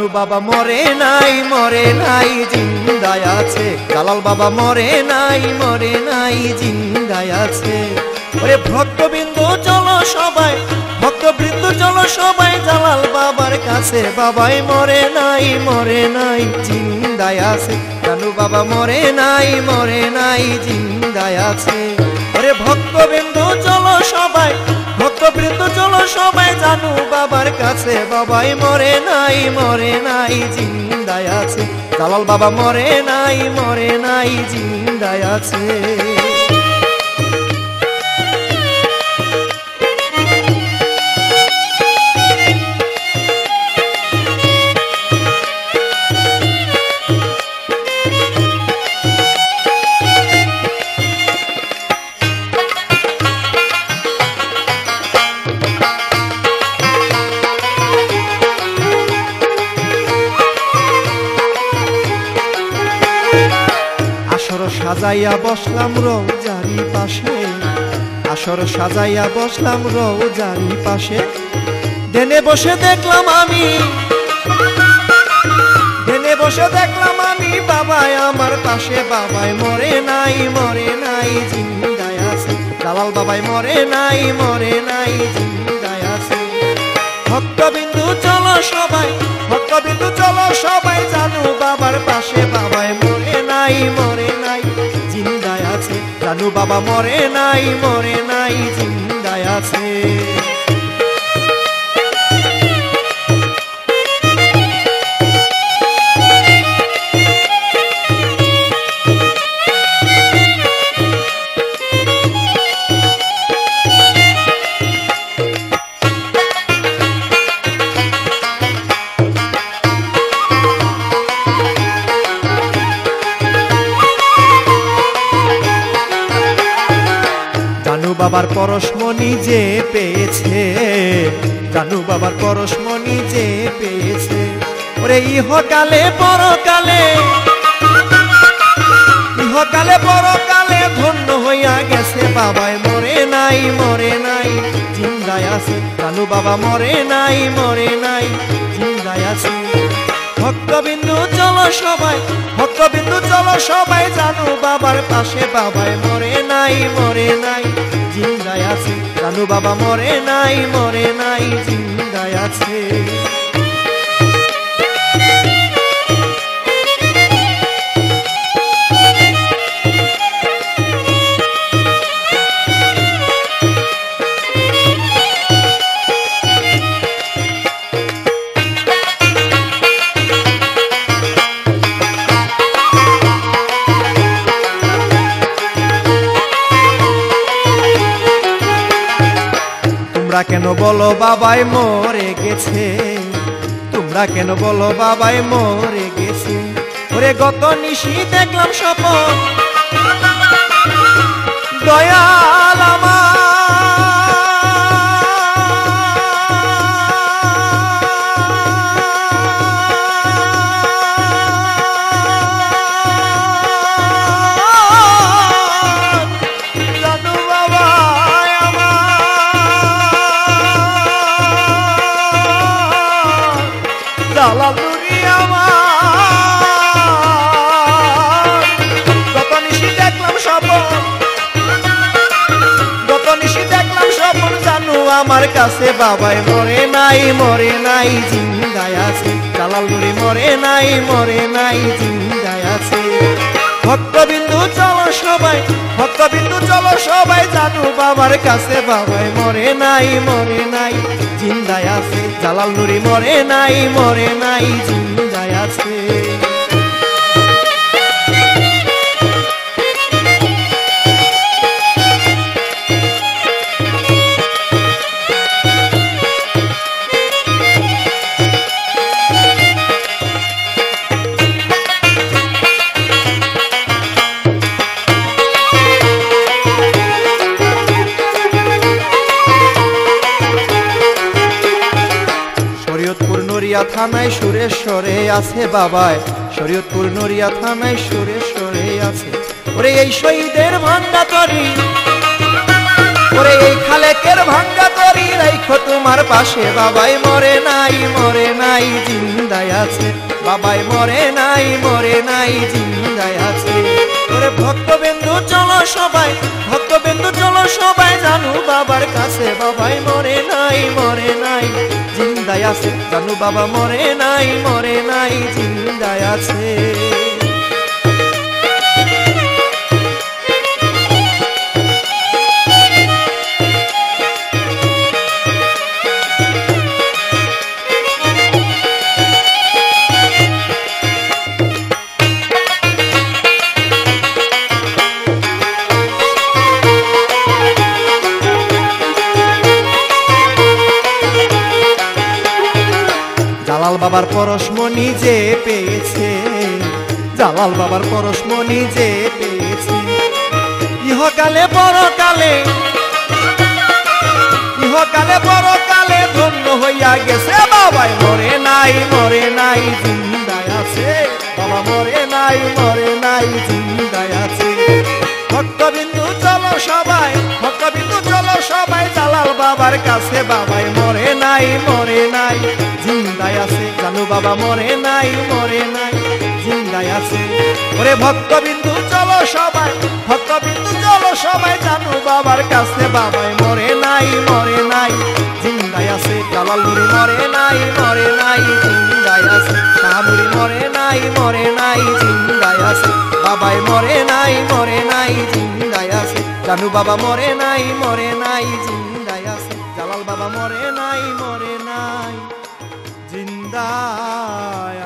জানু বাবা মরে নাই জিন্দায় আছে। জালাল বাবা মরে নাই জিন্দায় আছে। ওরে ভক্তবৃন্দ চলো সবাই, ভক্তবৃন্দ চলো সবাই জালাল বাবার কাছে। বাবাই মরে নাই জিন্দায় আছে। জানু বাবা মরে নাই জিন্দায় আছে। ওরে ভক্তবৃন্দ চলো সবাই, ভক্তবৃন্দ চলো সবাই জানু বাবার কাছে। বাবাই মরে নাই জিন্দায় আছে। জালাল বাবা মরে নাই জিন্দায় আছে। সাজাইয়া বসলাম রোজারি পাশে, আসর সাজাইয়া বসলাম রোজারি পাশে। দেনে বসে দেখলাম আমি, দেনে বসে দেখলাম আমি বাবাই আমার পাশে। বাবাই মরে নাই জিন্দায় আছে। জালাল বাবাই মরে নাই জিন্দায় আছে। ভক্তবিন্দু চলো সবাই, ভক্তবিন্দু চলো সবাই জানু বাবার পাশে। বাবাই মরে নাই জিন্দায় আছে। জানু বাবা মরে নাই জিন্দায় আছে। জানু বাবার পরশমণি যে পেয়েছে, জানু বাবার পরশমণি যে পেয়েছে। ওরে ইহকালে পরকালে, ইহকালে পরকালে ধন্য হইয়া গেছে। বাবাই মরে নাই জিন্দায় আছে। জানু বাবা মরে নাই জিন্দায় আছে। ভক্তবিন্দু চলো সবাই, ভক্তবিন্দু চলো সবাই জানু বাবার পাশে। বাবাই মরে নাই জিন্দায় আছে। জানু বাবা মরে নাই জিন্দায় আছে। তোমরা কেন বলো বাবাই মরে গেছে, তোমরা কেন বলো বাবাই মরে গেছে। ওরে গত নিশি দেখলাম স্বপন দয়াল আমার, জালাল নুরি আমার। গত নিশি দেখলাম স্বপন, গত নিশি দেখলাম স্বপন জানু আমার কাছে। বাবাই মরে নাই জিন্দায় আছে। জালাল নুরি মরে নাই জিন্দায় আছে। ভক্তবিন্দু চলো সবাই, ভক্তবিন্দু চলো সবাই জানু বাবার কাছে। বাবাই মরে নাই জিন্দায় আছে। জালাল নুরি মরে নাই জিন্দায় আছে। নড়িয়া থানায় সুরেশ্বরে আছে বাবাই, শরীয়তপুর নড়িয়া থানায় সুরেশ্বরে আছে। ওরে এই শহীদের ভাঙ্গা তরি, ওরে এই খালেকের ভাঙ্গা তরি রাইখো রাখো তোমার পাশে, বাবাই মরে নাই জিন্দায় আছে, বাবাই মরে নাই জিন্দায় আছে। ওরে ভক্তবিন্দু চলো সবাই, ভক্তবিন্দু চলো সবাই জানু বাবার কাছে, বাবাই মরে নাই জিন্দায় আছে, জানু বাবা মরে নাই জিন্দায় আছে। জালাল বাবার পরশমণি যে পেয়েছে, জালাল বাবার পরশমণি যে পেয়েছে, ইহকালে পরকালে, ইহকালে পরকালে ধন্য হইয়া গেছে, বাবাই মরে নাই জিন্দায় আছে, বাবা মরে নাই জিন্দায় আছে। ভক্তবিন্দু চলো সবাই, ভক্তবিন্দু চলো সবাই জালাল বাবার কাছে, বাবাই মরে নাই জিন্দায় আছে, জানু বাবা মরে নাই জিন্দায় আছে। ওরে ভক্তবিন্দু চলো সবাই, ভক্তবিন্দু চলো সবাই জানু বাবার কাছে, বাবাই মরে নাই জিন্দায় আছে। জালাল মুড়ি মরে নাই জিন্দায় আছে, শাহমুড়ি মরে নাই জিন্দায় আছে, বাবাই মরে নাই জিন্দায় আছে, জানু বাবা মরে নাই জিন্দায় আছে, জালাল বাবা মরে নাই জিন্দায়